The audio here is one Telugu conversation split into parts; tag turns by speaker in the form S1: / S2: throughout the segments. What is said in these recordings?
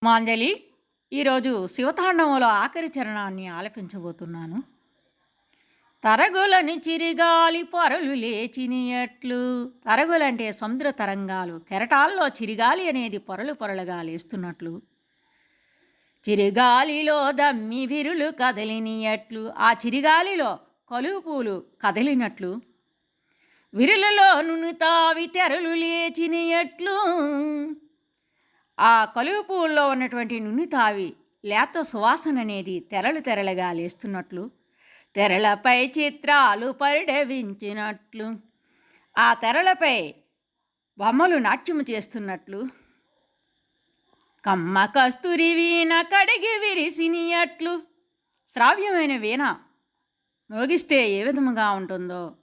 S1: మాంజలి ఈరోజు శివతాండవంలో ఆఖరి చరణాన్ని ఆలపించబోతున్నాను. తరగులని చిరిగాలి పొరలు లేచినియట్లు. తరగులంటే సముద్ర తరంగాలు, కెరటాల్లో చిరిగాలి అనేది పొరలు పొరలుగా లేస్తున్నట్లు. చిరిగాలిలో దమ్మి విరులు కదిలినియట్లు. ఆ చిరిగాలిలో కలువు పూలు కదిలినట్లు. విరులలో నునుతావి తెరలు లేచినియట్లు. ఆ కలువు పువ్వుల్లో ఉన్నటువంటి నున్ని తావి లేత సువాసన అనేది తెరలు తెరలుగా లేస్తున్నట్లు, తెరలపై చిత్రాలు పరిడవించినట్లు, ఆ తెరలపై బొమ్మలు నాట్యము చేస్తున్నట్లు, కమ్మ కస్తూరి వీణ కడిగి విరిసినియట్లు. శ్రావ్యమైన వీణ మోగిస్తే ఏ విధముగా ఉంటుందో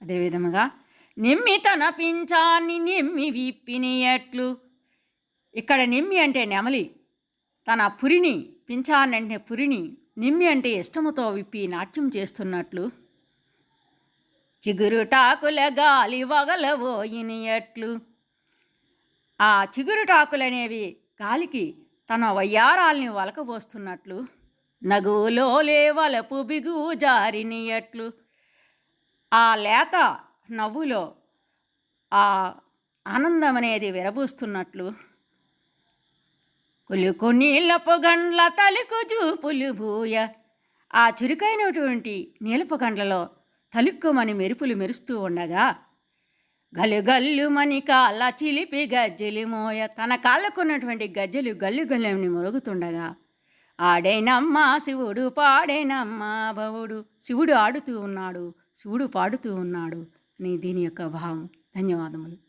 S1: అదే విధముగా నిమ్మి తన పింఛాన్ని నిమ్మి విప్పినియట్లు. ఇక్కడ నిమ్మి అంటే నెమలి తన పురిని, పింఛాన్ని అంటే పురిని, నిమ్మి అంటే ఇష్టముతో విప్పి నాట్యం చేస్తున్నట్లు. చిగురుటాకుల గాలి వగలబోయినట్లు. ఆ చిగురుటాకులనేవి గాలికి తన వయ్యారాల్ని వలకబోస్తున్నట్లు. నగువులో లేవలపు బిగువు జారినియట్లు. ఆ లేత నవ్వులో ఆ ఆనందం అనేది విరబూస్తున్నట్లు. కొలుకు నీళ్ళపు గండ్ల తలుకు చూపులు భూయ. ఆ చురుకైనటువంటి నీలపు గండ్లలో తలుక్కుమని మెరుపులు మెరుస్తూ ఉండగా గల్లుగల్లుమని కాళ్ళ చిలిపి గజ్జెలు మోయ. తన కాళ్ళకున్నటువంటి గజ్జెలు గల్లు గల్లుని మొరుగుతుండగా ఆడేనమ్మా శివుడు పాడేనమ్మా భవుడు. శివుడు ఆడుతూ ఉన్నాడు, శివుడు పాడుతూ ఉన్నాడు అని దీని యొక్క భావం. ధన్యవాదములు.